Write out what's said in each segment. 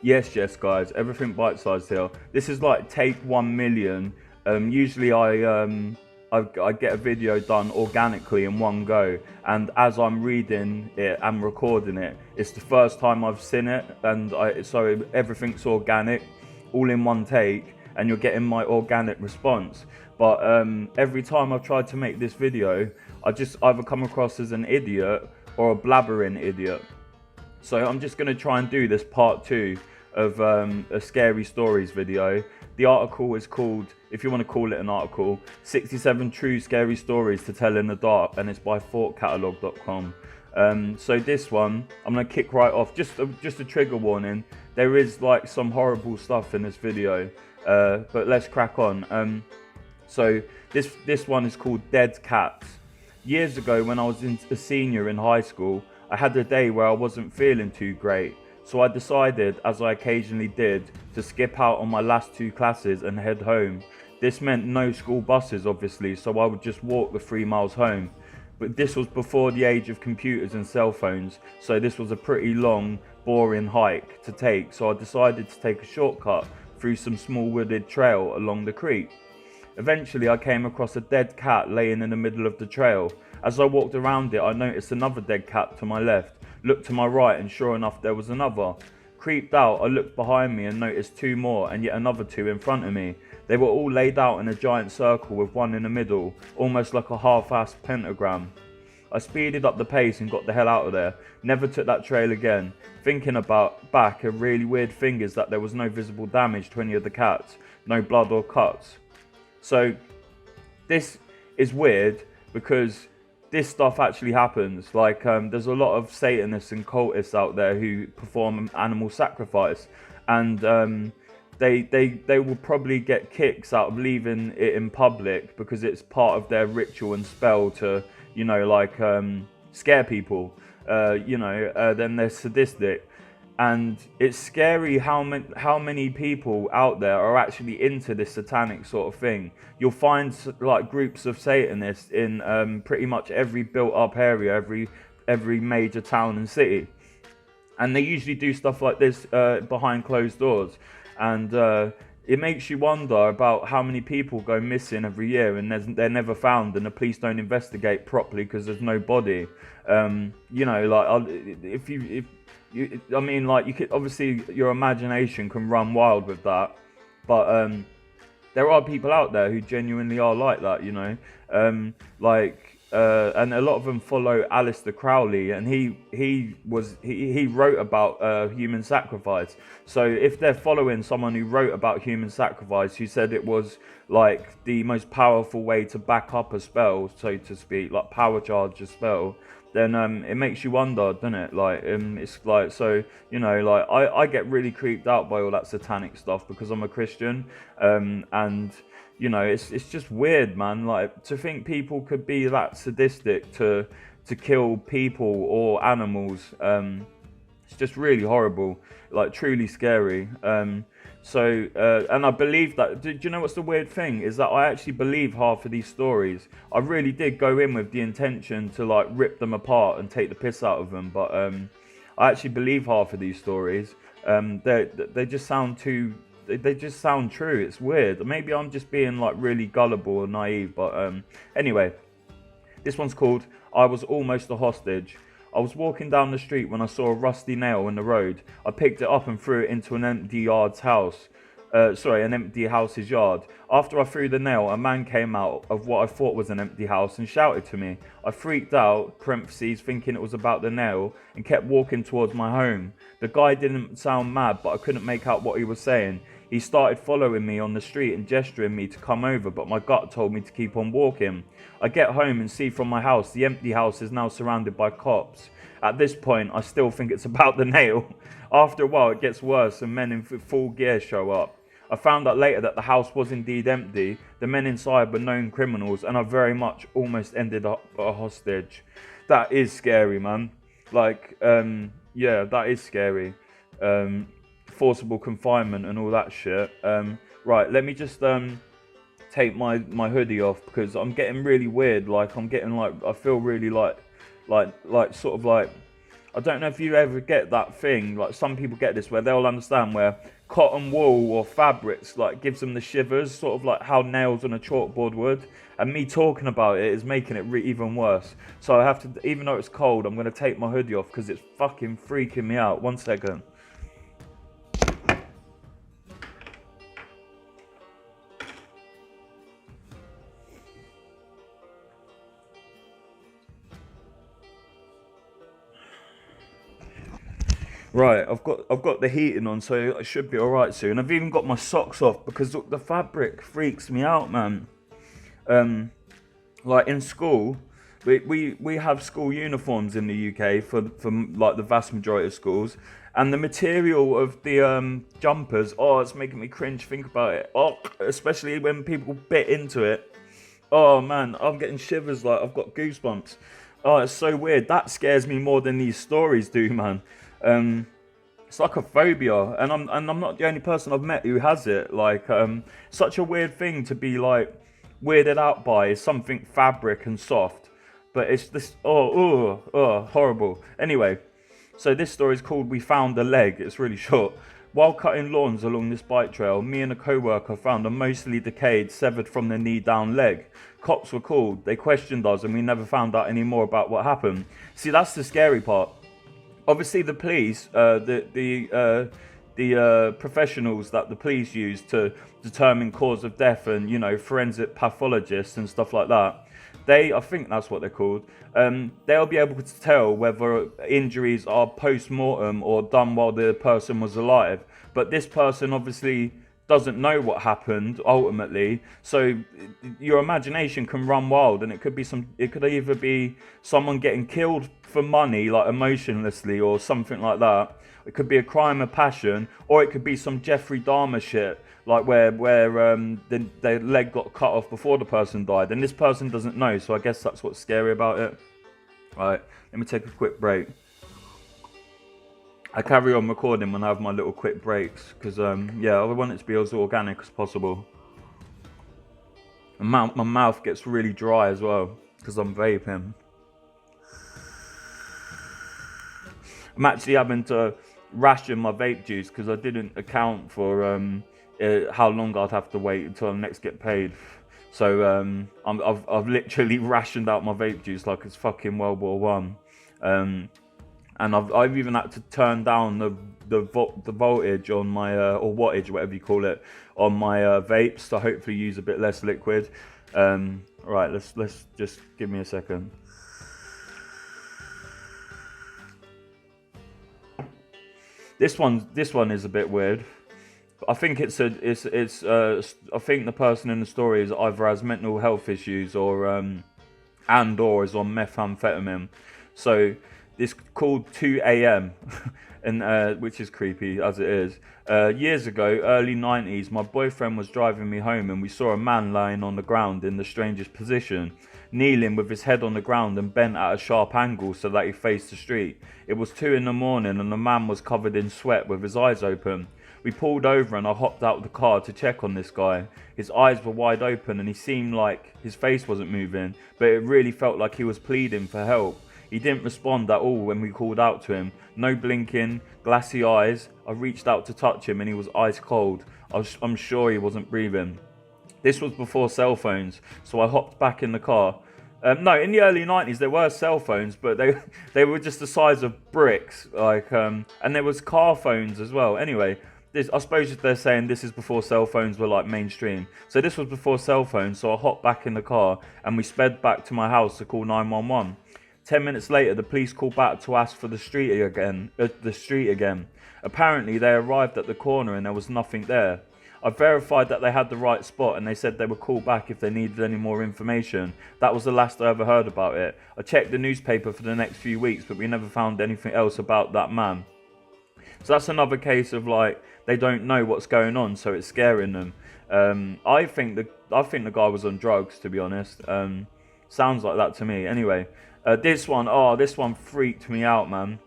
Yes, guys. Everything bite-sized here. This is like take 1 million. Usually I get a video done organically in one go, and as I'm reading it and recording it, it's the first time I've seen it, and so everything's organic, all in one take, and you're getting my organic response. But every time I've tried to make this video, I just either come across as an idiot or a blabbering idiot. So I'm just going to try and do this part two of a scary stories video. The article is called, if you want to call it an article, 67 True Scary Stories to Tell in the Dark, and it's by thoughtcatalog.com. So this one, I'm going to kick right off. Just a trigger warning. There is like some horrible stuff in this video, but let's crack on. So this one is called Dead Cats. Years ago, when I was a senior in high school, I had a day where I wasn't feeling too great, so I decided, as I occasionally did, to skip out on my last two classes and head home. This meant no school buses, obviously, so I would just walk the 3 miles home. But this was before the age of computers and cell phones, so this was a pretty long, boring hike to take, so I decided to take a shortcut through some small wooded trail along the creek. Eventually I came across a dead cat laying in the middle of the trail. As I walked around it, I noticed another dead cat to my left, looked to my right, and sure enough there was another. Creeped out, I looked behind me and noticed 2 more and yet another 2 in front of me. They were all laid out in a giant circle with one in the middle, almost like a half-assed pentagram. I speeded up the pace and got the hell out of there. Never took that trail again. Thinking about back, a really weird thing is that there was no visible damage to any of the cats, no blood or cuts. So this is weird because this stuff actually happens. Like there's a lot of Satanists and cultists out there who perform animal sacrifice, and they will probably get kicks out of leaving it in public because it's part of their ritual and spell to, you know, like scare people. Then they're sadistic. And it's scary how many people out there are actually into this satanic sort of thing. You'll find like groups of Satanists in pretty much every built-up area, every major town and city, and they usually do stuff like this behind closed doors. And it makes you wonder about how many people go missing every year and they're never found, and the police don't investigate properly because there's no body. I mean, like, you could obviously, your imagination can run wild with that, but there are people out there who genuinely are like that, you know. And a lot of them follow Aleister Crowley, and he wrote about human sacrifice. So if they're following someone who wrote about human sacrifice, who said it was like the most powerful way to back up a spell, so to speak, like power charge a spell, then it makes you wonder, doesn't it? Like it's like, so, you know, like I get really creeped out by all that satanic stuff because I'm a Christian, and you know, it's just weird, man. Like, to think people could be that sadistic to kill people or animals. It's just really horrible, like truly scary. And I believe that. Do you know what's the weird thing? Is that I actually believe half of these stories. I really did go in with the intention to like rip them apart and take the piss out of them, but I actually believe half of these stories. They just sound too. They just sound true. It's weird. Maybe I'm just being like really gullible and naive, but anyway, this one's called "I Was Almost a Hostage." I was walking down the street when I saw a rusty nail in the road. I picked it up and threw it into an empty house's yard. After I threw the nail, a man came out of what I thought was an empty house and shouted to me. I freaked out, parentheses, thinking it was about the nail, and kept walking towards my home. The guy didn't sound mad, but I couldn't make out what he was saying. He started following me on the street and gesturing me to come over, but my gut told me to keep on walking. I get home and see from my house the empty house is now surrounded by cops. At this point, I still think it's about the nail. After a while, it gets worse and men in full gear show up. I found out later that the house was indeed empty. The men inside were known criminals, and I very much almost ended up a hostage. That is scary, man. Like, yeah, that is scary. Forcible confinement and all that shit. Right, let me just take my hoodie off because I'm getting really weird. Like, I'm getting like, I feel really like sort of like I don't know if you ever get that thing, like some people get this, where they'll understand where cotton wool or fabrics like gives them the shivers, sort of like how nails on a chalkboard would. And me talking about it is making it even worse. So I have to, even though it's cold, I'm gonna take my hoodie off because it's fucking freaking me out. 1 second. Right, I've got the heating on, so I should be all right soon. I've even got my socks off because look, the fabric freaks me out, man. Like in school, we have school uniforms in the UK for like the vast majority of schools, and the material of the jumpers, oh, it's making me cringe. Think about it. Oh, especially when people bit into it. Oh man, I'm getting shivers. Like I've got goosebumps. Oh, it's so weird. That scares me more than these stories do, man. It's like a phobia, and I'm not the only person I've met who has it. Like, such a weird thing to be like weirded out by is something fabric and soft, but it's this horrible. Anyway, so this story is called "We Found a Leg." It's really short. While cutting lawns along this bike trail, me and a co-worker found a mostly decayed, severed from the knee down leg. Cops were called. They questioned us, and we never found out any more about what happened. See, that's the scary part. Obviously, the police, the professionals that the police use to determine cause of death, and forensic pathologists and stuff like that, I think that's what they're called. They'll be able to tell whether injuries are post-mortem or done while the person was alive. But this person obviously doesn't know what happened ultimately, so your imagination can run wild, and it could either be someone getting killed for money, like emotionlessly or something like that. It could be a crime of passion, or it could be some Jeffrey Dahmer shit, like where the leg got cut off before the person died, and this person doesn't know. So I guess that's what's scary about it. Right, let me take a quick break. I carry on recording when I have my little quick breaks because, yeah, I want it to be as organic as possible. And my mouth gets really dry as well because I'm vaping. I'm actually having to ration my vape juice because I didn't account for how long I'd have to wait until I next get paid. So I've literally rationed out my vape juice like it's fucking World War One. And I've even had to turn down the voltage on my or wattage, whatever you call it, on my vapes to hopefully use a bit less liquid. Right, let's just give me a second. This one is a bit weird. I think I think the person in the story is either has mental health issues or or is on methamphetamine. So it's called 2 a.m. and which is creepy as it is. Years ago, early 90s, my boyfriend was driving me home and we saw a man lying on the ground in the strangest position, kneeling with his head on the ground and bent at a sharp angle so that he faced the street. It was 2 in the morning and the man was covered in sweat with his eyes open. We pulled over and I hopped out of the car to check on this guy. His eyes were wide open and he seemed like his face wasn't moving, but it really felt like he was pleading for help. He didn't respond at all when we called out to him. No blinking, glassy eyes. I reached out to touch him and he was ice cold. I'm sure he wasn't breathing. This was before cell phones, so I hopped back in the car. No, in the early 90s there were cell phones, but they were just the size of bricks. And there was car phones as well. Anyway, I suppose they're saying this is before cell phones were like mainstream. So this was before cell phones, so I hopped back in the car and we sped back to my house to call 911. 10 minutes later, the police called back to ask for the street again. Apparently, they arrived at the corner and there was nothing there. I verified that they had the right spot and they said they would call back if they needed any more information. That was the last I ever heard about it. I checked the newspaper for the next few weeks, but we never found anything else about that man. So that's another case of like, they don't know what's going on, so it's scaring them. I think the guy was on drugs, to be honest. Sounds like that to me. Anyway. This one freaked me out, man.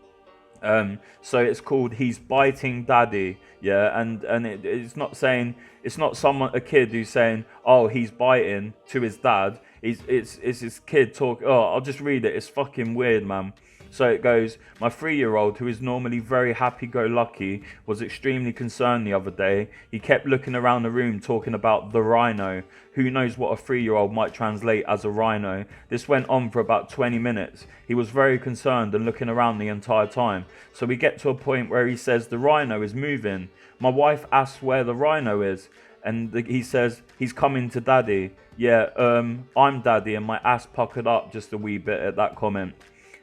So it's called "He's Biting Daddy," yeah, and it's not a kid who's saying, "Oh, he's biting" to his dad. It's his kid talk. Oh, I'll just read it. It's fucking weird, man. So it goes, my 3-year-old, who is normally very happy-go-lucky, was extremely concerned the other day. He kept looking around the room talking about the rhino. Who knows what a 3-year-old might translate as a rhino. This went on for about 20 minutes. He was very concerned and looking around the entire time. So we get to a point where he says the rhino is moving. My wife asks where the rhino is, and he says, he's coming to daddy. Yeah, I'm daddy, and my ass puckered up just a wee bit at that comment.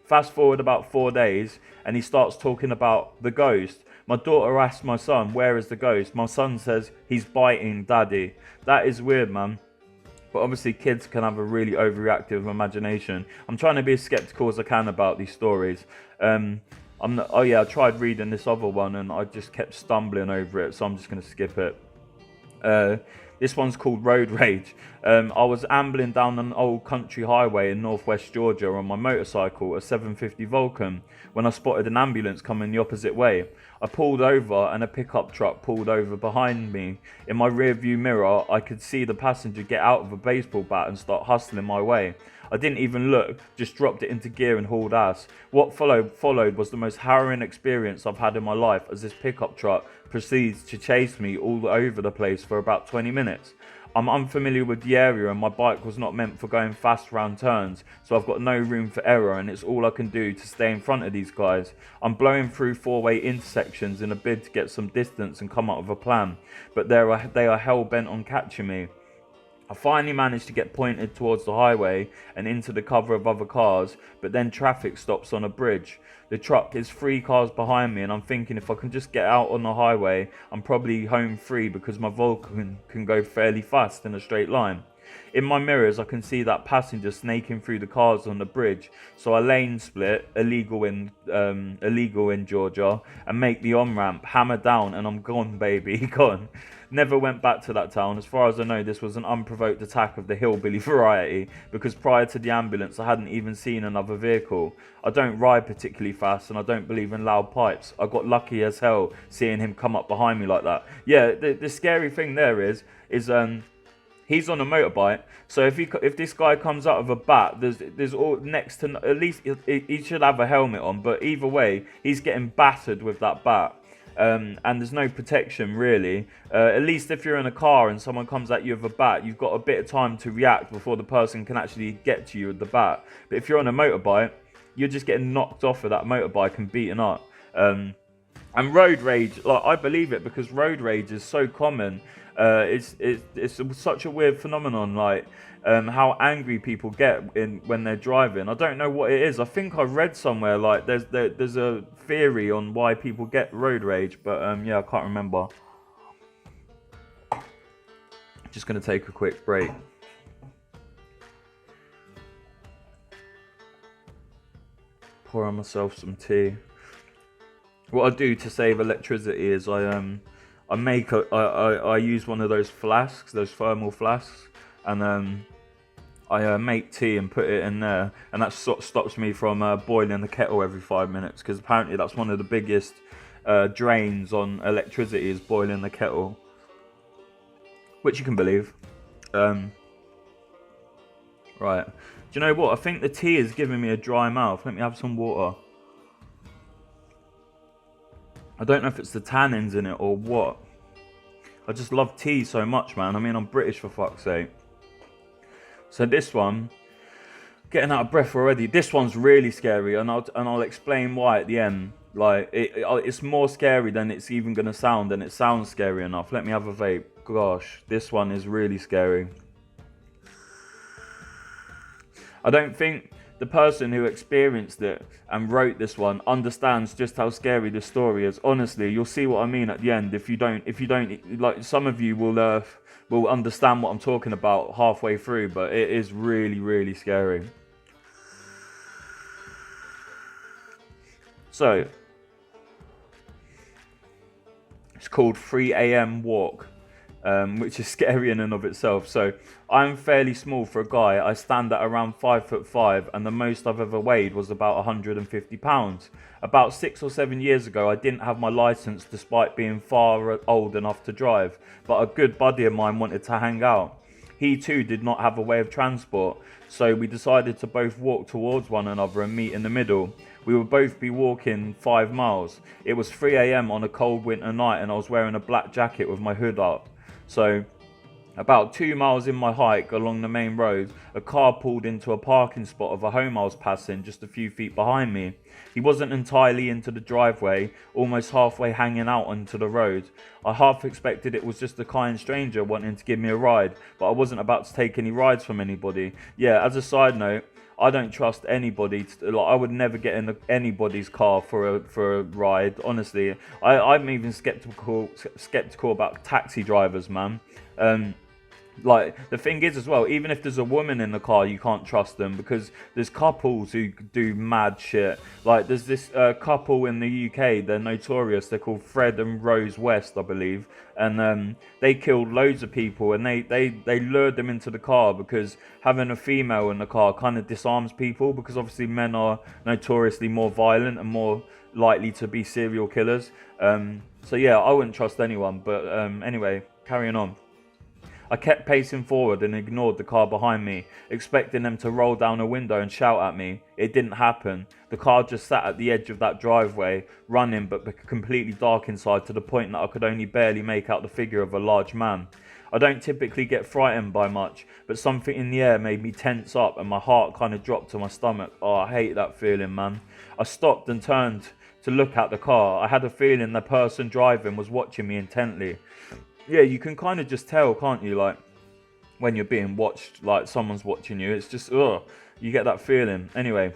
Fast forward about 4 days, and he starts talking about the ghost. My daughter asks my son, where is the ghost? My son says, he's biting daddy. That is weird, man. But obviously kids can have a really overreactive imagination. I'm trying to be as skeptical as I can about these stories. I tried reading this other one and I just kept stumbling over it, so I'm just going to skip it. This one's called Road Rage. I was ambling down an old country highway in northwest Georgia on my motorcycle, a 750 Vulcan, when I spotted an ambulance coming the opposite way. I pulled over and a pickup truck pulled over behind me. In my rear view mirror, I could see the passenger get out of a baseball bat and start hustling my way. I didn't even look, just dropped it into gear and hauled ass. What followed was the most harrowing experience I've had in my life, as this pickup truck proceeds to chase me all over the place for about 20 minutes. I'm unfamiliar with the area and my bike was not meant for going fast round turns, so I've got no room for error and it's all I can do to stay in front of these guys. I'm blowing through 4-way intersections in a bid to get some distance and come up with a plan, but they are hell bent on catching me. I finally managed to get pointed towards the highway and into the cover of other cars, but then traffic stops on a bridge. The truck is 3 cars behind me and I'm thinking if I can just get out on the highway, I'm probably home free because my Vulcan can go fairly fast in a straight line. In my mirrors I can see that passenger snaking through the cars on the bridge, so I lane split, illegal in Georgia, and make the on-ramp, hammer down, and I'm gone, baby, gone. Never went back to that town. As far as I know, this was an unprovoked attack of the hillbilly variety, because prior to the ambulance I hadn't even seen another vehicle. I don't ride particularly fast and I don't believe in loud pipes. I got lucky as hell seeing him come up behind me like that. Yeah, the scary thing there is he's on a motorbike, so if this guy comes out of a bat, there's all next to, at least he should have a helmet on, but either way, he's getting battered with that bat. And there's no protection really. At least if you're in a car and someone comes at you with a bat, you've got a bit of time to react before the person can actually get to you with the bat. But if you're on a motorbike, you're just getting knocked off of that motorbike and beaten up. And road rage, like, I believe it because road rage is so common. It's such a weird phenomenon, like how angry people get when they're driving. I don't know what it is. I think I read somewhere like there's a theory on why people get road rage, but yeah, I can't remember. Just gonna take a quick break. Pour on myself some tea. What I do to save electricity is I use one of those flasks, those thermal flasks, and I make tea and put it in there, and that stops me from boiling the kettle every 5 minutes, because apparently that's one of the biggest drains on electricity is boiling the kettle, which you can believe. Right, do you know what? I think the tea is giving me a dry mouth. Let me have some water. I don't know if it's the tannins in it or what. I just love tea so much, man. I mean, I'm British for fuck's sake. So this one, getting out of breath already. This one's really scary, and I'll explain why at the end. Like it's more scary than it's even gonna sound, and it sounds scary enough. Let me have a vape. Gosh, this one is really scary. I don't think the person who experienced it and wrote this one understands just how scary this story is. Honestly, you'll see what I mean at the end. If you don't, like, some of you will understand what I'm talking about halfway through, but it is really, really scary. So, it's called 3 a.m. Walk. Which is scary in and of itself. So I'm fairly small for a guy. I stand at around 5'5", and the most I've ever weighed was about 150 pounds. About 6 or 7 years ago, I didn't have my license despite being far old enough to drive, but a good buddy of mine wanted to hang out. he too did not have a way of transport, so we decided to both walk towards one another and meet in the middle. We would both be walking 5 miles. It was 3 a.m. on a cold winter night and I was wearing a black jacket with my hood up. So about 2 miles in my hike along the main road, a car pulled into a parking spot of a home I was passing just a few feet behind me. He wasn't entirely into the driveway, almost halfway hanging out onto the road. I half expected it was just a kind stranger wanting to give me a ride, but I wasn't about to take any rides from anybody. Yeah, as a side note, I don't trust anybody. I would never get in anybody's car for a ride. Honestly, I'm even skeptical about taxi drivers, man. Like, the thing is as well, even if there's a woman in the car, you can't trust them, because there's couples who do mad shit. Like, there's this couple in the UK, they're notorious, they're called Fred and Rose West, I believe, and they killed loads of people, and they lured them into the car because having a female in the car kind of disarms people, because obviously men are notoriously more violent and more likely to be serial killers. So yeah, I wouldn't trust anyone, but anyway, carrying on. I kept pacing forward and ignored the car behind me, expecting them to roll down a window and shout at me. It didn't happen. The car just sat at the edge of that driveway, running but completely dark inside, to the point that I could only barely make out the figure of a large man. I don't typically get frightened by much, but something in the air made me tense up and my heart kind of dropped to my stomach. Oh, I hate that feeling, man. I stopped and turned to look at the car. I had a feeling the person driving was watching me intently. Yeah, you can kind of just tell, can't you? Like, when you're being watched, like someone's watching you, it's just, ugh, you get that feeling. Anyway,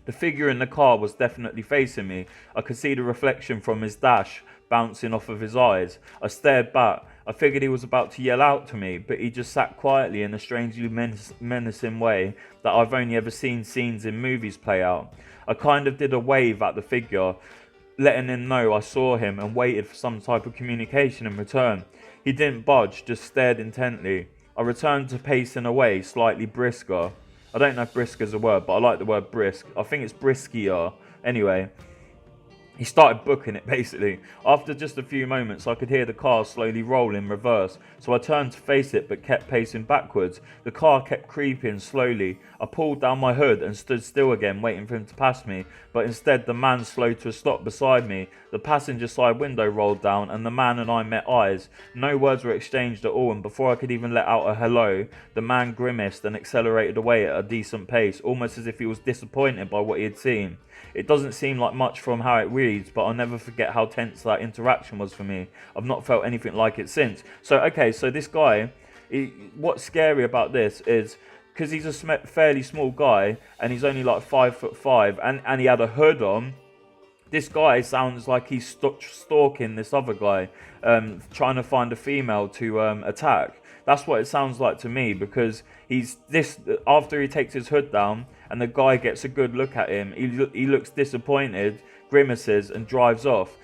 the figure in the car was definitely facing me. I could see the reflection from his dash bouncing off of his eyes. I stared back. I figured he was about to yell out to me, but he just sat quietly in a strangely menacing way that I've only ever seen scenes in movies play out. I kind of did a wave at the figure, letting him know I saw him, and waited for some type of communication in return. He didn't budge, just stared intently. I returned to pacing away, slightly brisker. I don't know if brisk is a word, but I like the word brisk. I think it's briskier. Anyway, he started booking it, basically. After just a few moments, I could hear the car slowly roll in reverse, so I turned to face it but kept pacing backwards. The car kept creeping slowly. I pulled down my hood and stood still again, waiting for him to pass me, but instead the man slowed to a stop beside me. The passenger side window rolled down and the man and I met eyes. No words were exchanged at all, and before I could even let out a hello, the man grimaced and accelerated away at a decent pace, almost as if he was disappointed by what he had seen. It doesn't seem like much from how it reads, but I'll never forget how tense that interaction was for me. I've not felt anything like it since. So, okay, so this guy, what's scary about this is, because he's a fairly small guy, and he's only like 5'5", and he had a hood on, this guy sounds like he's stalking this other guy, trying to find a female to attack. That's what it sounds like to me, because after he takes his hood down and the guy gets a good look at him, he looks disappointed, grimaces, and drives off.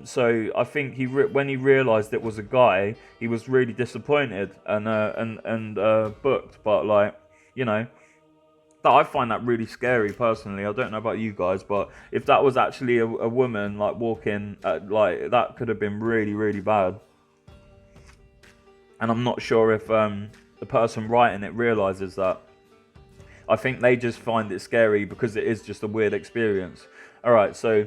So I think when he realised it was a guy, he was really disappointed and booked. But, like, you know, I find that really scary personally. I don't know about you guys, but if that was actually a woman, like, walking, like, that could have been really, really bad. And I'm not sure if the person writing it realises that. I think they just find it scary because it is just a weird experience. Alright, so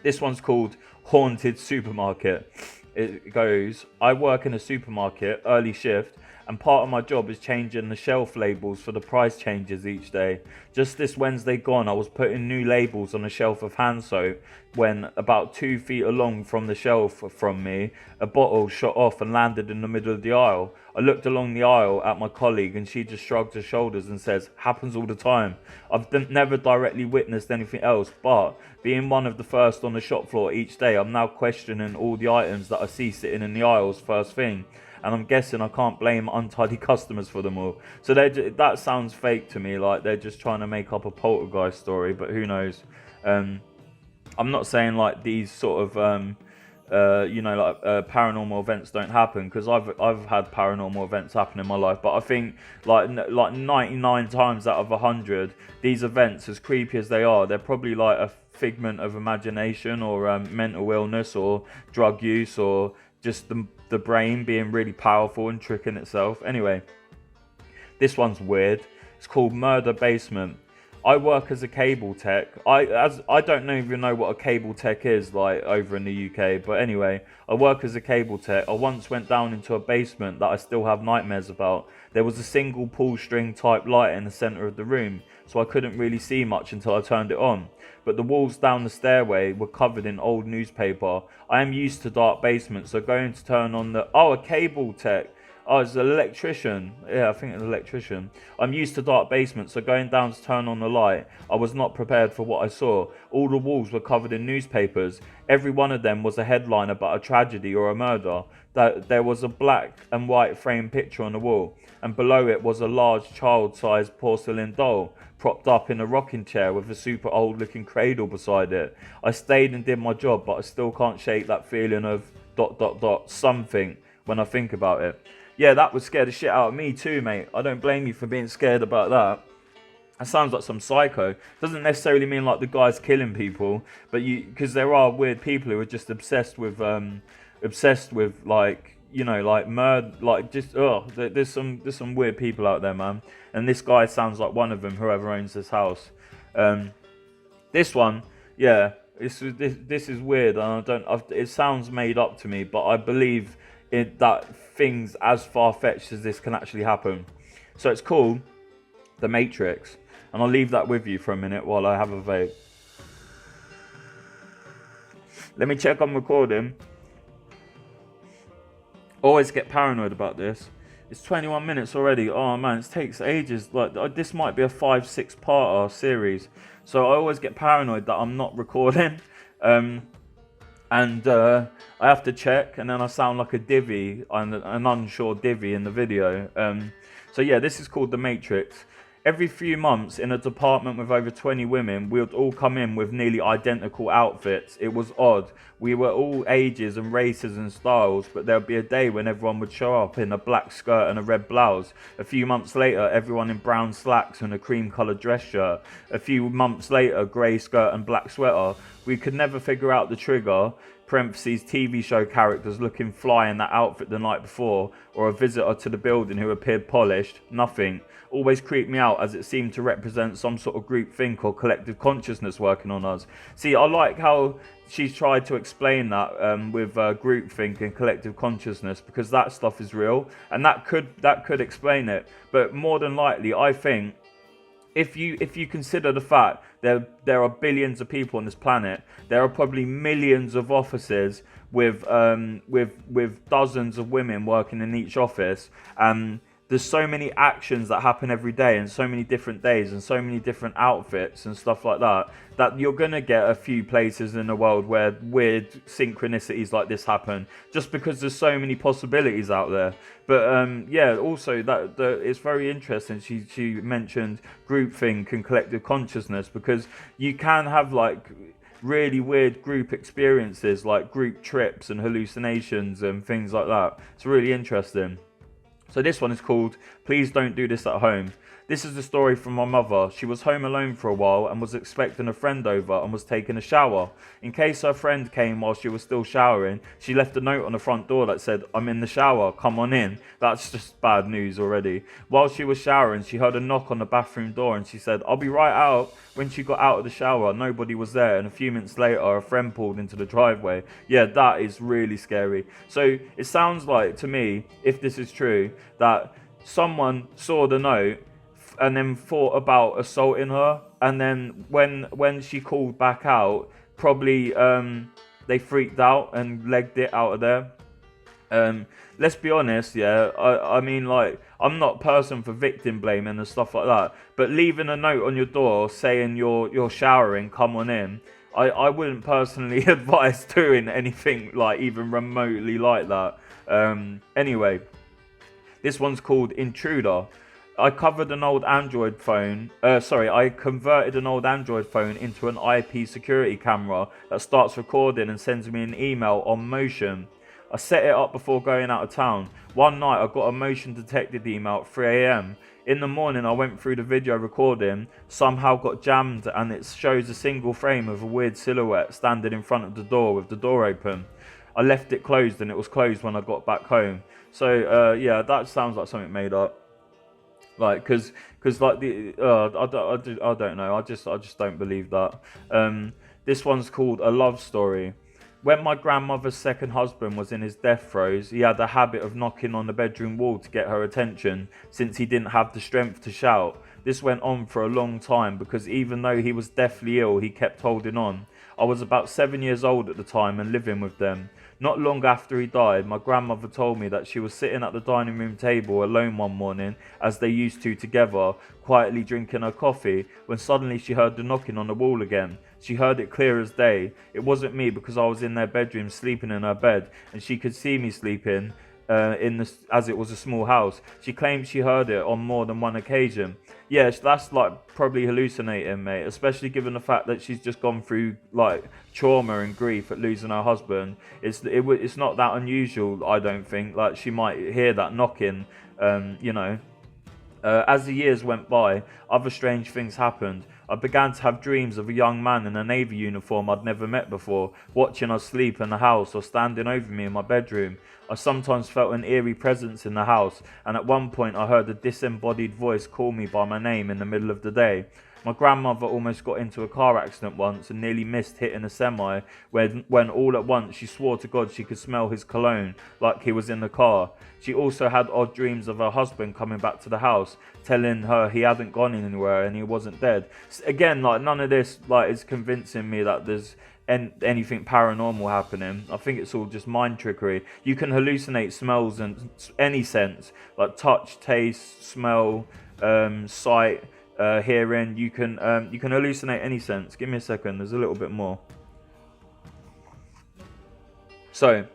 this one's called Haunted Supermarket. It goes, I work in a supermarket, early shift, and part of my job is changing the shelf labels for the price changes each day. Just this Wednesday gone, I was putting new labels on a shelf of hand soap when, about 2 feet along from the shelf from me, a bottle shot off and landed in the middle of the aisle. I looked along the aisle at my colleague and she just shrugged her shoulders and says, happens all the time. I've never directly witnessed anything else, but being one of the first on the shop floor each day, I'm now questioning all the items that I see sitting in the aisles first thing. And I'm guessing I can't blame untidy customers for them all. So that sounds fake to me, like they're just trying to make up a poltergeist story, but who knows. I'm not saying like these sort of paranormal events don't happen, because I've had paranormal events happen in my life, but I think like 99 times out of 100, these events, as creepy as they are, they're probably like a figment of imagination or mental illness or drug use or just the the brain being really powerful and tricking itself. Anyway, this one's weird. It's called Murder Basement. I work as a cable tech. I don't even know what a cable tech is like over in the UK, but anyway, I work as a cable tech. I once went down into a basement that I still have nightmares about. There was a single pull string type light in the center of the room, so I couldn't really see much until I turned it on. But the walls down the stairway were covered in old newspaper. I am used to dark basements, so going to turn on a cable tech. Oh, it's an electrician. Yeah, I think it's an electrician. I'm used to dark basements, so going down to turn on the light, I was not prepared for what I saw. All the walls were covered in newspapers. Every one of them was a headline about a tragedy or a murder. There was a black and white framed picture on the wall, and below it was a large child-sized porcelain doll, propped up in a rocking chair with a super old-looking cradle beside it. I stayed and did my job, but I still can't shake that feeling of ... something when I think about it. Yeah, that would scare the shit out of me too, mate. I don't blame you for being scared about that. That sounds like some psycho. Doesn't necessarily mean like the guy's killing people, but because there are weird people who are just obsessed with like, you know, like murder, like just there's some weird people out there, man. And this guy sounds like one of them. Whoever owns this house, this one, yeah, this is weird. And it sounds made up to me, but I believe that things as far-fetched as this can actually happen. So it's called The Matrix, and I'll leave that with you for a minute while I have a vape. Let me check I'm recording. Always get paranoid about this. It's 21 minutes already. Oh man, it takes ages. Like this might be a 5-6 parter series, so I always get paranoid that I'm not recording. And I have to check, and then I sound like a divvy, an unsure divvy in the video. So yeah, this is called The Matrix. Every few months, in a department with over 20 women, we would all come in with nearly identical outfits. It was odd. We were all ages and races and styles, but there would be a day when everyone would show up in a black skirt and a red blouse. A few months later, everyone in brown slacks and a cream-coloured dress shirt. A few months later, grey skirt and black sweater. We could never figure out the trigger. Parentheses, TV show characters looking fly in that outfit the night before, or a visitor to the building who appeared polished. Nothing. Always creeped me out, as it seemed to represent some sort of group think or collective consciousness working on us. See, I like how she's tried to explain that with group think and collective consciousness, because that stuff is real, and that could explain it. But more than likely, I think, if you consider the fact there are billions of people on this planet, there are probably millions of offices with dozens of women working in each office. There's so many actions that happen every day, and so many different days, and so many different outfits and stuff like that, that you're gonna get a few places in the world where weird synchronicities like this happen, just because there's so many possibilities out there. But yeah, also that it's very interesting. She mentioned groupthink and collective consciousness, because you can have like really weird group experiences, like group trips and hallucinations and things like that. It's really interesting. So this one is called Please Don't Do This at Home. This is the story from my mother. She was home alone for a while and was expecting a friend over and was taking a shower. In case her friend came while she was still showering, she left a note on the front door that said, "I'm in the shower, come on in." That's just bad news already. While she was showering, she heard a knock on the bathroom door and she said, "I'll be right out." When she got out of the shower, nobody was there, and a few minutes later, a friend pulled into the driveway. Yeah, that is really scary. So it sounds like, to me, if this is true, that someone saw the note and then thought about assaulting her, and then when she called back out, probably they freaked out and legged it out of there. Let's be honest, yeah, I mean, like, I'm not a person for victim blaming and stuff like that, but leaving a note on your door saying you're showering, come on in, I wouldn't personally advise doing anything like even remotely like that. Anyway, this one's called Intruder. I converted an old Android phone into an IP security camera that starts recording and sends me an email on motion. I set it up before going out of town. One night I got a motion detected email at 3 AM. In the morning I went through the video recording, somehow got jammed, and it shows a single frame of a weird silhouette standing in front of the door with the door open. I left it closed and it was closed when I got back home. So yeah, that sounds like something made up. Like, cause like I don't know. I just don't believe that. This one's called A Love Story. When my grandmother's second husband was in his death throes, he had a habit of knocking on the bedroom wall to get her attention, since he didn't have the strength to shout. This went on for a long time because even though he was deathly ill, he kept holding on. I was about 7 years old at the time and living with them. Not long after he died, my grandmother told me that she was sitting at the dining room table alone one morning, as they used to together, quietly drinking her coffee, when suddenly she heard the knocking on the wall again. She heard it clear as day. It wasn't me because I was in their bedroom sleeping in her bed, and she could see me sleeping as it was a small house. She claimed she heard it on more than one occasion. Yeah, that's like probably hallucinating, mate, especially given the fact that she's just gone through like trauma and grief at losing her husband. It's not that unusual, I don't think. Like, she might hear that knocking, you know. As the years went by, other strange things happened. I began to have dreams of a young man in a navy uniform I'd never met before, watching us sleep in the house or standing over me in my bedroom. I sometimes felt an eerie presence in the house, and at one point I heard a disembodied voice call me by my name in the middle of the day. My grandmother almost got into a car accident once and nearly missed hitting a semi when all at once she swore to God she could smell his cologne like he was in the car. She also had odd dreams of her husband coming back to the house, telling her he hadn't gone anywhere and he wasn't dead. Again, like, none of this like is convincing me that there's anything paranormal happening. I think it's all just mind trickery. You can hallucinate smells and any sense, like touch, taste, smell, sight, hearing. You can hallucinate any sense. Give me a second. There's a little bit more. So,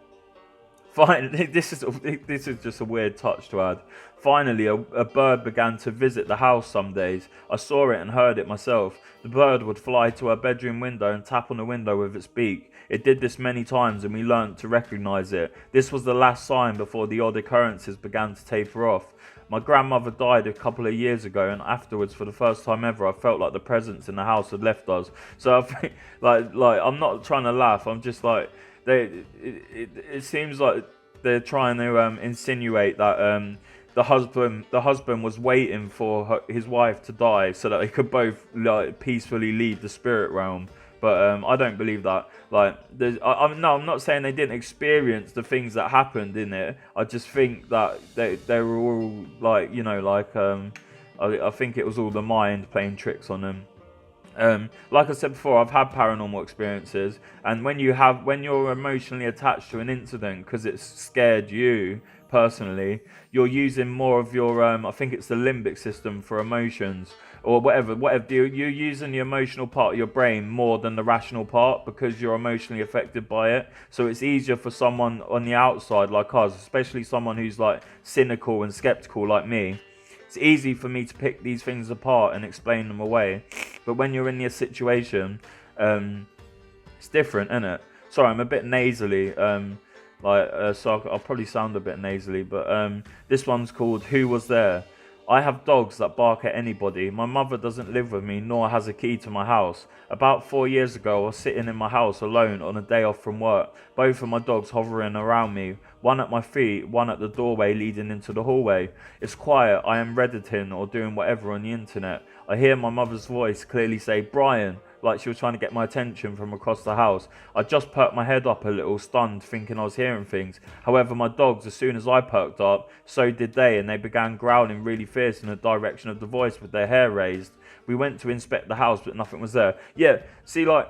finally, this is just a weird touch to add. Finally, a bird began to visit the house some days. I saw it and heard it myself. The bird would fly to our bedroom window and tap on the window with its beak. It did this many times and we learnt to recognise it. This was the last sign before the odd occurrences began to taper off. My grandmother died a couple of years ago, and afterwards, for the first time ever, I felt like the presence in the house had left us. So I think, like I'm not trying to laugh. I'm just like, it seems like they're trying to insinuate that the husband was waiting for his wife to die so that they could both like peacefully leave the spirit realm. But I don't believe that. Like, I'm not saying they didn't experience the things that happened in it. I just think that they were all like, you know, like I think it was all the mind playing tricks on them. Like I said before, I've had paranormal experiences, and when you're emotionally attached to an incident because it's scared you personally, you're using more of your I think it's the limbic system for emotions, or whatever. You're using the emotional part of your brain more than the rational part because you're emotionally affected by it. So it's easier for someone on the outside like us, especially someone who's like cynical and skeptical like me. It's easy for me to pick these things apart and explain them away. But when you're in this situation, it's different, isn't it? Sorry, I'm a bit nasally. So I'll probably sound a bit nasally, but this one's called Who Was There? I have dogs that bark at anybody. My mother doesn't live with me, nor has a key to my house. About 4 years ago, I was sitting in my house alone on a day off from work, both of my dogs hovering around me, one at my feet, one at the doorway leading into the hallway. It's quiet. I am redditing or doing whatever on the internet. I hear my mother's voice clearly say, "Brian," like she was trying to get my attention from across the house. I just perked my head up a little, stunned, thinking I was hearing things. However, my dogs, as soon as I perked up, so did they, and they began growling really fierce in the direction of the voice with their hair raised. We went to inspect the house, but nothing was there. Yeah, see, like,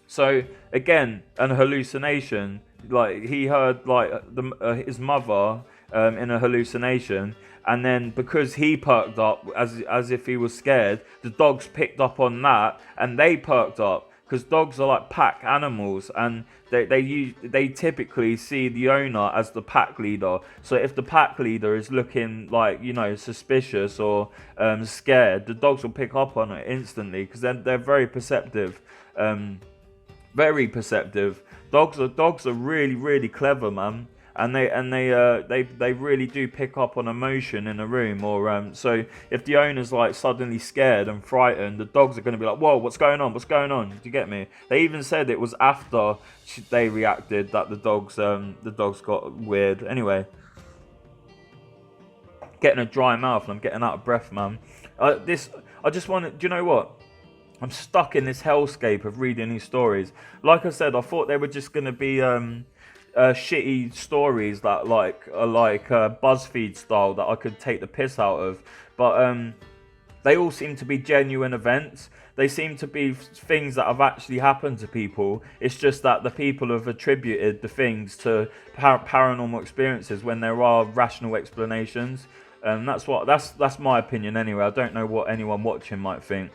so again, an hallucination. Like, he heard like his mother in a hallucination. And then because he perked up as if he was scared, the dogs picked up on that and they perked up, because dogs are like pack animals, and they typically see the owner as the pack leader. So if the pack leader is looking like, you know, suspicious or scared, the dogs will pick up on it instantly, because they're very perceptive. Very perceptive. Dogs are really, really clever, man. and they really do pick up on emotion in a room. Or so if the owner's like suddenly scared and frightened, the dogs are going to be like, whoa, what's going on, what's going on? Do you get me? They even said it was after they reacted that the dogs got weird. Anyway, getting a dry mouth and I'm getting out of breath, man. I just want to, do you know what, I'm stuck in this hellscape of reading these stories. Like I said, I thought they were just going to be shitty stories that are like BuzzFeed style that I could take the piss out of. But they all seem to be genuine events. They seem to be things that have actually happened to people. It's just that the people have attributed the things to paranormal experiences when there are rational explanations. That's my opinion anyway. I don't know what anyone watching might think.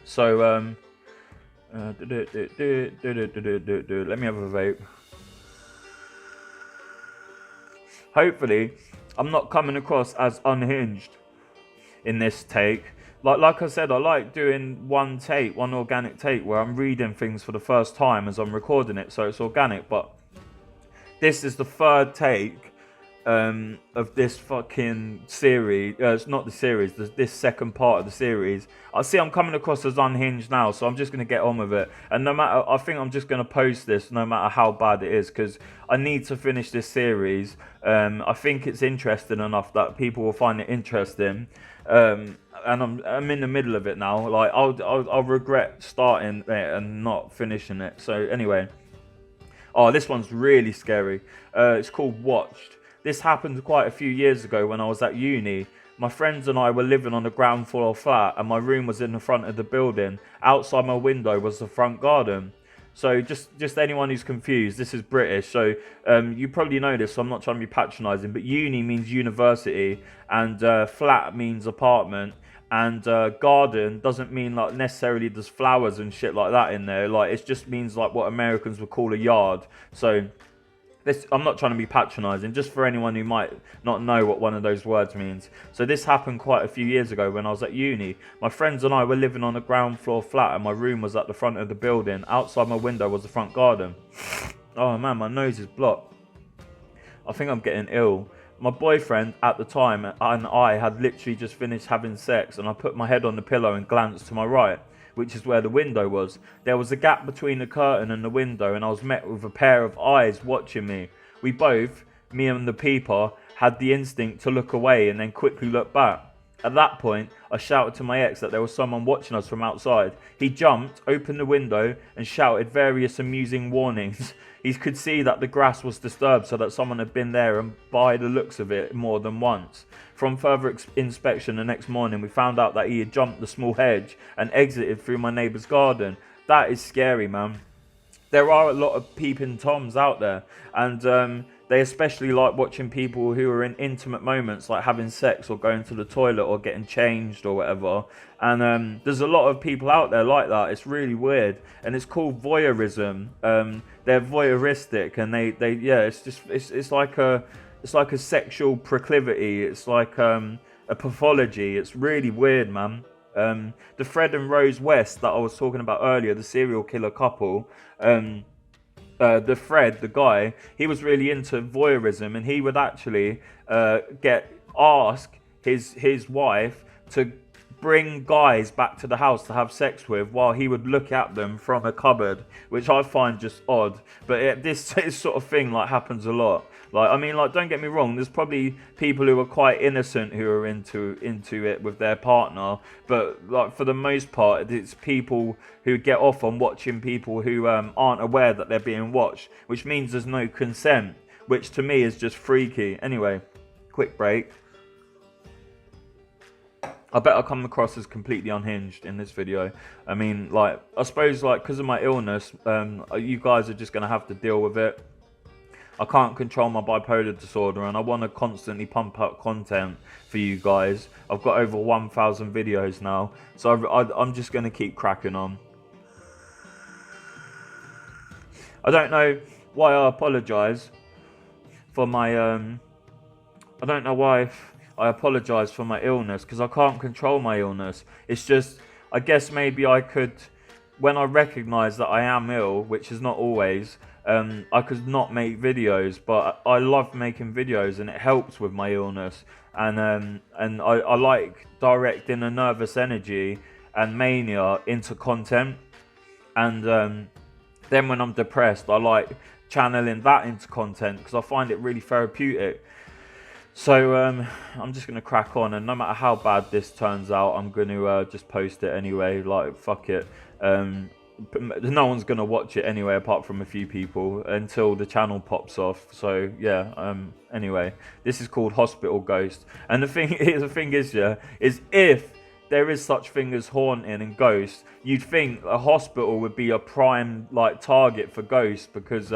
So, let me have a vape. Hopefully, I'm not coming across as unhinged in this take. Like I said, I like doing one organic take, where I'm reading things for the first time as I'm recording it, so it's organic. But this is the third take of this fucking series. It's not the series, this second part of the series. I see I'm coming across as unhinged now, so I'm just going to get on with it. And I think I'm just going to post this no matter how bad it is, because I need to finish this series. I think it's interesting enough that people will find it interesting. And I'm in the middle of it now. Like I'll regret starting it and not finishing it. So anyway, this one's really scary. It's called Watched. This happened quite a few years ago when I was at uni. My friends and I were living on the ground floor flat, and my room was in the front of the building. Outside my window was the front garden. So just anyone who's confused, this is British. So you probably know this, so I'm not trying to be patronising, but uni means university, and flat means apartment, and garden doesn't mean like necessarily there's flowers and shit like that in there. Like it just means like what Americans would call a yard. So I'm not trying to be patronising, just for anyone who might not know what one of those words means. So this happened quite a few years ago when I was at uni. My friends and I were living on a ground floor flat, and my room was at the front of the building. Outside my window was the front garden. Oh man, my nose is blocked. I think I'm getting ill. My boyfriend at the time and I had literally just finished having sex, and I put my head on the pillow and glanced to my right, which is where the window was. There was a gap between the curtain and the window, and I was met with a pair of eyes watching me. We both, me and the peeper, had the instinct to look away and then quickly look back. At that point, I shouted to my ex that there was someone watching us from outside. He jumped, opened the window, and shouted various amusing warnings. He could see that the grass was disturbed, so that someone had been there, and by the looks of it, more than once. From further inspection the next morning, we found out that he had jumped the small hedge and exited through my neighbour's garden. That is scary, man. There are a lot of peeping toms out there, and they especially like watching people who are in intimate moments, like having sex or going to the toilet or getting changed or whatever. And there's a lot of people out there like that. It's really weird, and it's called voyeurism. They're voyeuristic, and it's like a sexual proclivity. It's like a pathology. It's really weird, man. The Fred and Rose West that I was talking about earlier, the serial killer couple, the Fred, the guy, he was really into voyeurism, and he would actually ask his wife to bring guys back to the house to have sex with, while he would look at them from a cupboard, which I find just odd. But this sort of thing like happens a lot. Like, I mean, like, don't get me wrong, there's probably people who are quite innocent who are into it with their partner, but like for the most part, it's people who get off on watching people who aren't aware that they're being watched, which means there's no consent, which to me is just freaky. Anyway, quick break. I bet I come across as completely unhinged in this video. I mean, like, I suppose, like, because of my illness, you guys are just going to have to deal with it. I can't control my bipolar disorder, and I want to constantly pump out content for you guys. I've got over 1,000 videos now, so I'm just going to keep cracking on. I don't know why I apologise for my... I don't know why I apologise for my illness, because I can't control my illness. It's just, I guess maybe I could, when I recognise that I am ill, which is not always, I could not make videos, but I love making videos, and it helps with my illness. And I like directing a nervous energy and mania into content. And then when I'm depressed, I like channeling that into content because I find it really therapeutic. So I'm just gonna crack on, and no matter how bad this turns out, I'm gonna just post it anyway. Like, fuck it. No one's gonna watch it anyway, apart from a few people, until the channel pops off. So yeah. Anyway, this is called Hospital Ghost, and the thing is, yeah, is if there is such thing as haunting and ghosts, you'd think a hospital would be a prime like target for ghosts because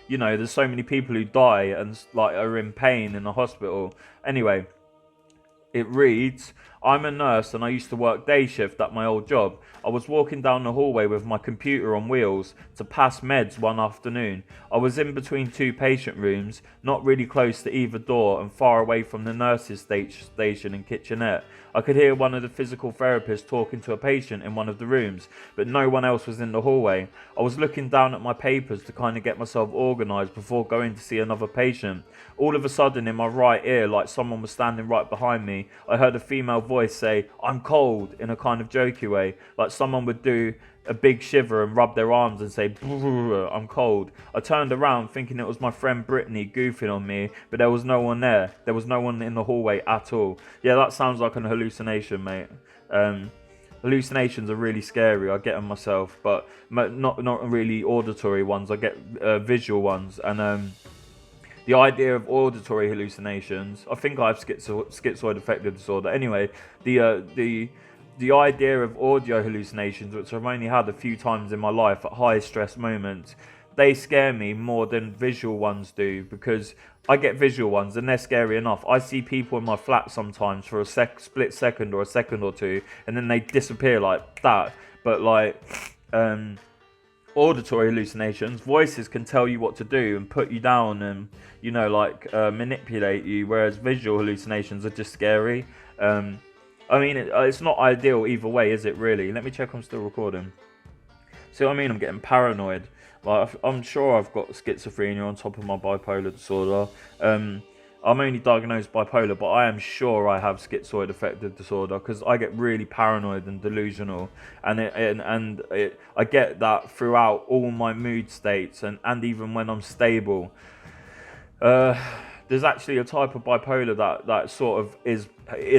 you know, there's so many people who die and like are in pain in a hospital. Anyway, it reads, I'm a nurse and I used to work day shift at my old job. I was walking down the hallway with my computer on wheels to pass meds one afternoon. I was in between two patient rooms, not really close to either door and far away from the nurses' station and kitchenette. I could hear one of the physical therapists talking to a patient in one of the rooms, but no one else was in the hallway. I was looking down at my papers to kind of get myself organised before going to see another patient. All of a sudden, in my right ear, like someone was standing right behind me, I heard a female voice say, "I'm cold," in a kind of jokey way, like someone would do a big shiver and rub their arms and say, "I'm cold." I turned around thinking it was my friend Brittany goofing on me, but there was no one there. There was no one in the hallway at all. Yeah, that sounds like an hallucination, mate. Hallucinations are really scary. I get them myself, but not really auditory ones. I get visual ones, and the idea of auditory hallucinations, I think I have schizoid affective disorder. Anyway, the idea of audio hallucinations, which I've only had a few times in my life at high stress moments, they scare me more than visual ones do, because I get visual ones and they're scary enough. I see people in my flat sometimes for a split second or a second or two, and then they disappear like that. But like auditory hallucinations, voices can tell you what to do and put you down and, you know, like manipulate you, whereas visual hallucinations are just scary. I mean, it's not ideal either way, is it really? Let me check I'm still recording. See what I mean? I'm getting paranoid. Like, I'm sure I've got schizophrenia on top of my bipolar disorder. I'm only diagnosed bipolar, but I am sure I have schizoid affective disorder because I get really paranoid and delusional, and I get that throughout all my mood states and even when I'm stable. There's actually a type of bipolar that sort of is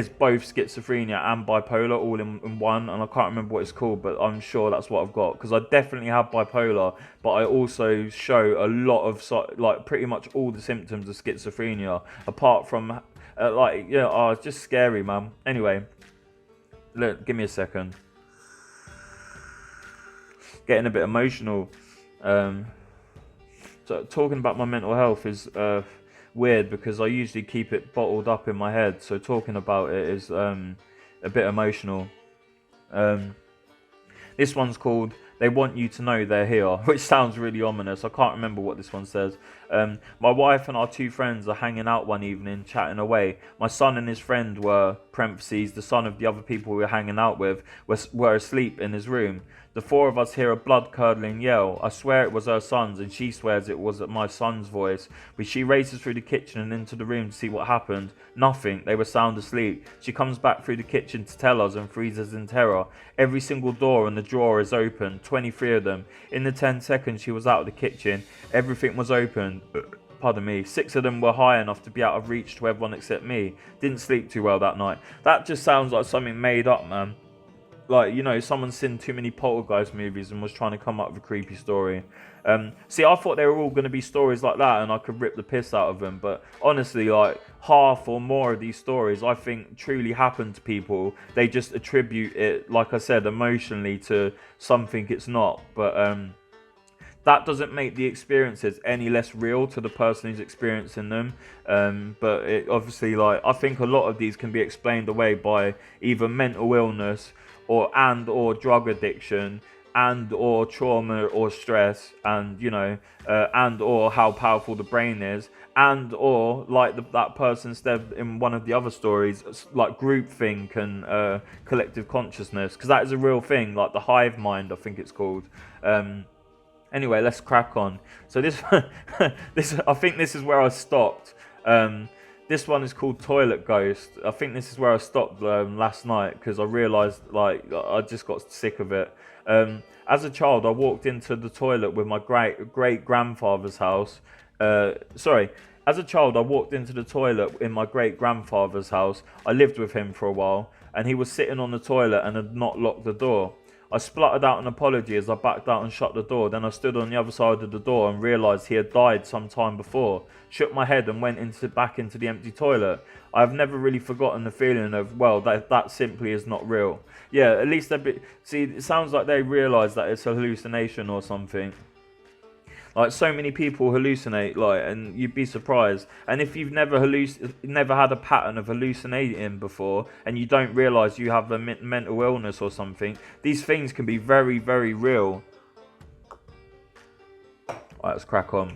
both schizophrenia and bipolar all in one, and I can't remember what it's called, but I'm sure that's what I've got, because I definitely have bipolar, but I also show a lot of like pretty much all the symptoms of schizophrenia, apart from like, yeah, oh, it's just scary, man. Anyway, look, give me a second. Getting a bit emotional. So talking about my mental health is weird because I usually keep it bottled up in my head, so talking about it is a bit emotional. This one's called "They Want You to Know They're Here," which sounds really ominous. I can't remember what this one says. My wife and our two friends are hanging out one evening, chatting away. My son and his friend were, parentheses, the son of the other people we were hanging out with, were asleep in his room. The four of us hear a blood-curdling yell. I swear it was her son's, and she swears it was my son's voice. She races through the kitchen and into the room to see what happened. Nothing. They were sound asleep. She comes back through the kitchen to tell us and freezes in terror. Every single door and the drawer is open, 23 of them. In the 10 seconds she was out of the kitchen, everything was open. Pardon me. 6 of them were high enough to be out of reach to everyone except me. Didn't sleep too well that night. That just sounds like something made up, man. Like, you know, someone's seen too many Poltergeist movies and was trying to come up with a creepy story. See, I thought they were all going to be stories like that and I could rip the piss out of them. But honestly, like, half or more of these stories, I think, truly happen to people. They just attribute it, like I said, emotionally to something it's not. But that doesn't make the experiences any less real to the person who's experiencing them. But it obviously, like, I think a lot of these can be explained away by either mental illness or drug addiction, and or trauma or stress, and, you know, and or how powerful the brain is, and or like that person said in one of the other stories, like groupthink and collective consciousness, because that is a real thing, like the hive mind, I think it's called. Anyway, let's crack on. So this, I think this is where I stopped. This one is called Toilet Ghost. I think this is where I stopped last night because I realised like I just got sick of it. As a child, I walked into the toilet with my great grandfather's house. As a child, I walked into the toilet in my great grandfather's house. I lived with him for a while, and he was sitting on the toilet and had not locked the door. I spluttered out an apology as I backed out and shut the door. Then I stood on the other side of the door and realised he had died some time before. Shook my head and went back into the empty toilet. I have never really forgotten the feeling of, well, that simply is not real. Yeah, at least see, it sounds like they realise that it's a hallucination or something. Like, so many people hallucinate, like, and you'd be surprised. And if you've never had a pattern of hallucinating before, and you don't realise you have a mental illness or something, these things can be very, very real. Alright, let's crack on.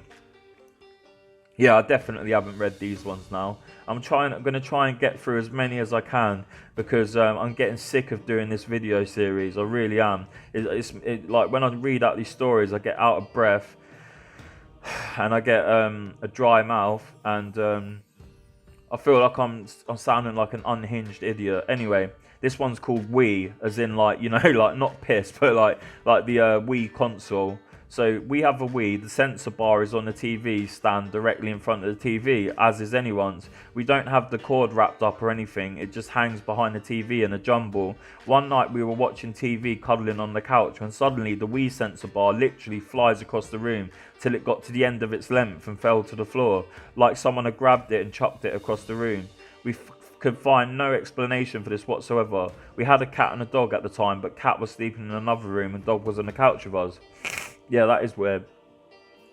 Yeah, I definitely haven't read these ones now. I'm going to try and get through as many as I can because I'm getting sick of doing this video series. I really am. Like, when I read out these stories, I get out of breath. And I get a dry mouth, and I feel like I'm sounding like an unhinged idiot. Anyway, this one's called Wii, as in, like, you know, like not piss, but like the Wii console. So we have a Wii. The sensor bar is on the TV stand directly in front of the TV, as is anyone's. We don't have the cord wrapped up or anything. It just hangs behind the TV in a jumble. One night we were watching TV cuddling on the couch when suddenly the Wii sensor bar literally flies across the room till it got to the end of its length and fell to the floor, like someone had grabbed it and chucked it across the room. We could find no explanation for this whatsoever. We had a cat and a dog at the time, but cat was sleeping in another room and dog was on the couch with us. Yeah, that is weird.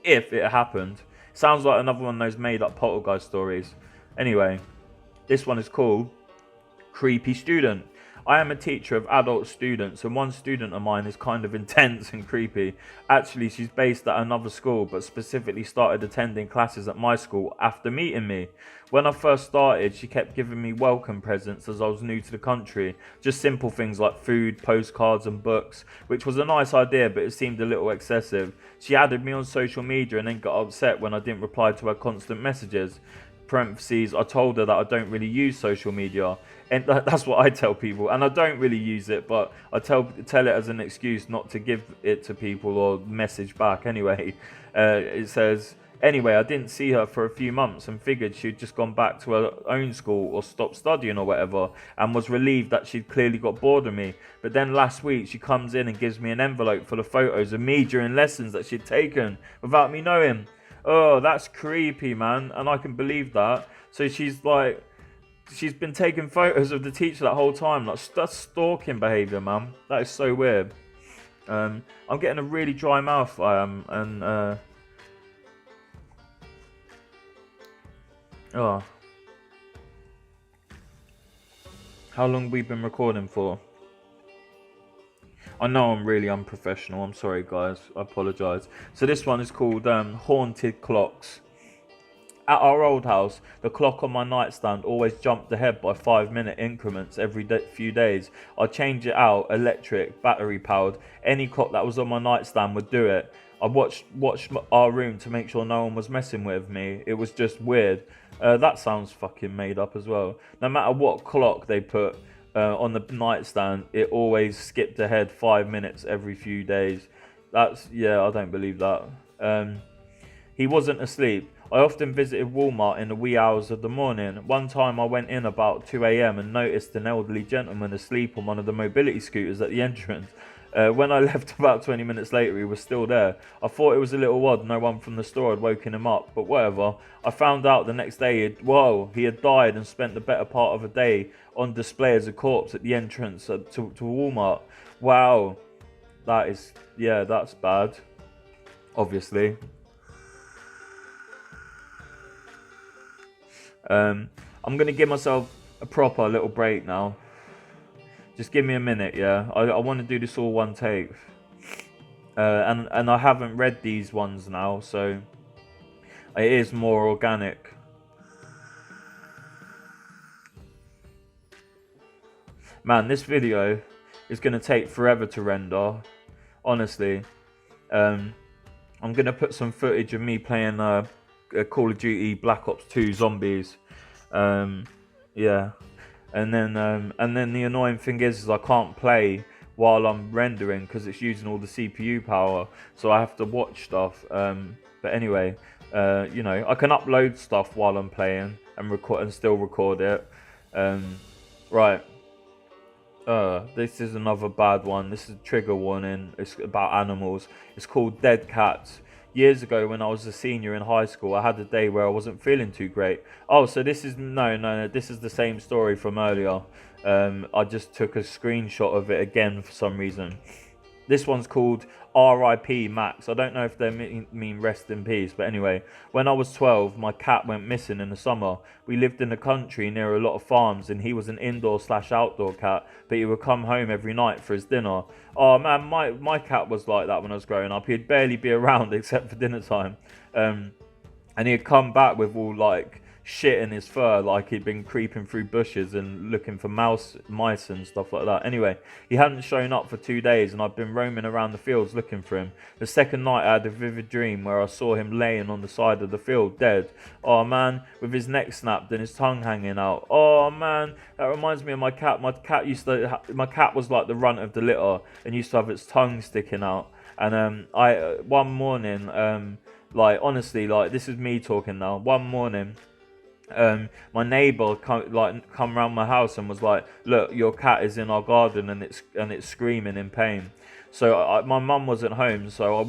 If it happened. Sounds like another one of those made up poltergeist stories. Anyway, this one is called Creepy Student. I am a teacher of adult students, and one student of mine is kind of intense and creepy. Actually, she's based at another school, but specifically started attending classes at my school after meeting me. When I first started, she kept giving me welcome presents as I was new to the country. Just simple things like food, postcards and books, which was a nice idea, but it seemed a little excessive. She added me on social media and then got upset when I didn't reply to her constant messages. Parentheses, I told her that I don't really use social media, and that's what I tell people, and I don't really use it, but I tell it as an excuse not to give it to people or message back. Anyway, it says, anyway, I didn't see her for a few months and figured she'd just gone back to her own school or stopped studying or whatever, and was relieved that she'd clearly got bored of me. But then last week she comes in and gives me an envelope full of photos of me during lessons that she'd taken without me knowing. Oh, that's creepy, man, and I can believe that. So she's been taking photos of the teacher that whole time. Like, that's stalking behaviour, man. That is so weird. I'm getting a really dry mouth, I am, and oh, how long have we been recording for? I know I'm really unprofessional. I'm sorry, guys. I apologise. So this one is called Haunted Clocks. At our old house, the clock on my nightstand always jumped ahead by 5-minute increments every few days. I'd change it out, electric, battery powered. Any clock that was on my nightstand would do it. I watched our room to make sure no one was messing with me. It was just weird. That sounds fucking made up as well. No matter what clock they put on the nightstand, it always skipped ahead 5 minutes every few days. Yeah, I don't believe that. He wasn't asleep. I often visited Walmart in the wee hours of the morning. One time I went in about 2 a.m. and noticed an elderly gentleman asleep on one of the mobility scooters at the entrance. When I left about 20 minutes later, he was still there. I thought it was a little odd no one from the store had woken him up, but whatever. I found out the next day he had died and spent the better part of a day on display as a corpse at the entrance to Walmart. Wow. That's bad. Obviously. I'm going to give myself a proper little break now. Just give me a minute, yeah? I want to do this all one take. And I haven't read these ones now, so it is more organic. Man, this video is going to take forever to render, honestly. I'm gonna put some footage of me playing Call of Duty Black Ops 2 Zombies. Um, yeah, and then the annoying thing is I can't play while I'm rendering because it's using all the CPU power, so I have to watch stuff. But anyway, you know, I can upload stuff while I'm playing and record and still record it. Um, right. This is another bad one. This is a trigger warning. It's about animals. It's called Dead Cats. Years ago, when I was a senior in high school, I had a day where I wasn't feeling too great. Oh, so this is no. This is the same story from earlier. I just took a screenshot of it again for some reason. This one's called R.I.P. Max. I don't know if they mean rest in peace, but anyway, when I was 12, my cat went missing in the summer. We lived in the country near a lot of farms, and he was an indoor/outdoor cat, but he would come home every night for his dinner. Oh man, my cat was like that when I was growing up. He'd barely be around except for dinner time. And he'd come back with all like shit in his fur, like he'd been creeping through bushes and looking for mice and stuff like that. Anyway, he hadn't shown up for 2 days, and I'd been roaming around the fields looking for him. The second night, I had a vivid dream where I saw him laying on the side of the field, dead. Oh man, with his neck snapped and his tongue hanging out. Oh man, that reminds me of my cat. My cat was like the runt of the litter and used to have its tongue sticking out. And one morning, like honestly, like this is me talking now. One morning, my neighbor come round my house and was like, look, your cat is in our garden and it's screaming in pain. So my mum wasn't home, so I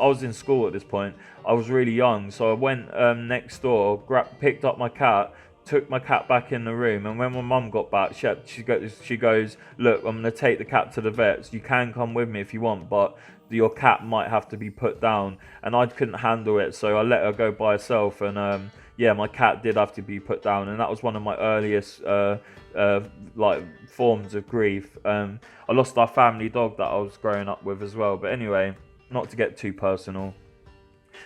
was in school at this point. I was really young, so I went next door, picked up my cat, took my cat back in the room, and when my mum got back, she goes, look, I'm gonna take the cat to the vets. You can come with me if you want, but your cat might have to be put down. And I couldn't handle it, so I let her go by herself. And yeah, my cat did have to be put down, and that was one of my earliest like forms of grief. I lost our family dog that I was growing up with as well. But anyway, not to get too personal.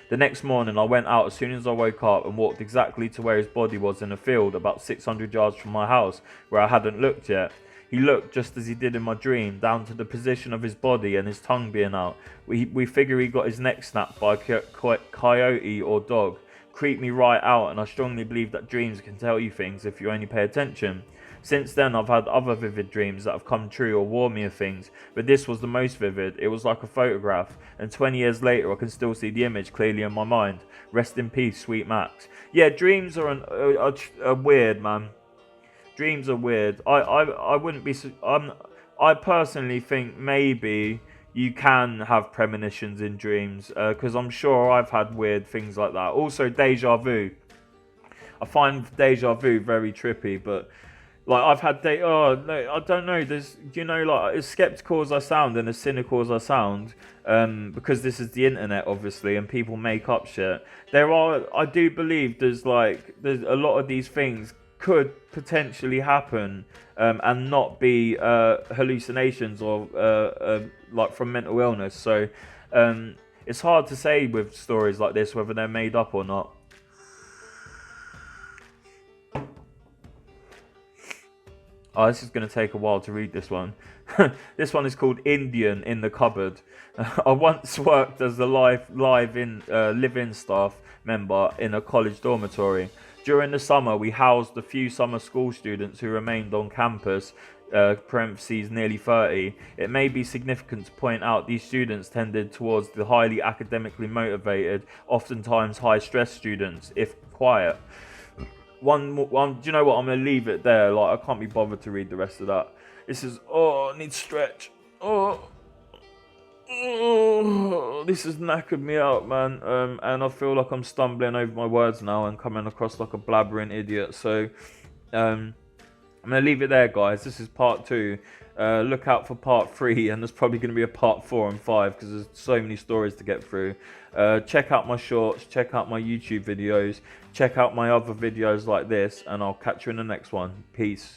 The next morning, I went out as soon as I woke up and walked exactly to where his body was in a field about 600 yards from my house, where I hadn't looked yet. He looked just as he did in my dream, down to the position of his body and his tongue being out. We figure he got his neck snapped by a coyote or dog. Creeped me right out, and I strongly believe that dreams can tell you things if you only pay attention. Since then, I've had other vivid dreams that have come true or warned me of things, but this was the most vivid. It was like a photograph, and 20 years later I can still see the image clearly in my mind. Rest in peace, sweet Max. Yeah, dreams are weird, man. Dreams are weird. I wouldn't be... I personally think maybe you can have premonitions in dreams, because I'm sure I've had weird things like that. Also, deja vu. I find deja vu very trippy, but... like, I've had oh no, I don't know. There's, you know, like as skeptical as I sound and as cynical as I sound, because this is the internet, obviously, and people make up shit. I do believe there's a lot of these things could potentially happen, and not be hallucinations or like from mental illness. So, it's hard to say with stories like this whether they're made up or not. Oh, this is going to take a while to read this one. This one is called Indian in the Cupboard. I once worked as a live-in staff member in a college dormitory. During the summer, we housed a few summer school students who remained on campus, parentheses nearly 30. It may be significant to point out these students tended towards the highly academically motivated, oftentimes high-stress students, if quiet. One, do you know what? I'm gonna leave it there. Like, I can't be bothered to read the rest of that. This is, I need to stretch. This has knackered me out, man. And I feel like I'm stumbling over my words now and coming across like a blabbering idiot. So, I'm gonna leave it there, guys. This is part 2. Look out for part 3, and there's probably going to be a part 4 and 5 because there's so many stories to get through. Check out my shorts, check out my YouTube videos, check out my other videos like this, and I'll catch you in the next one. Peace.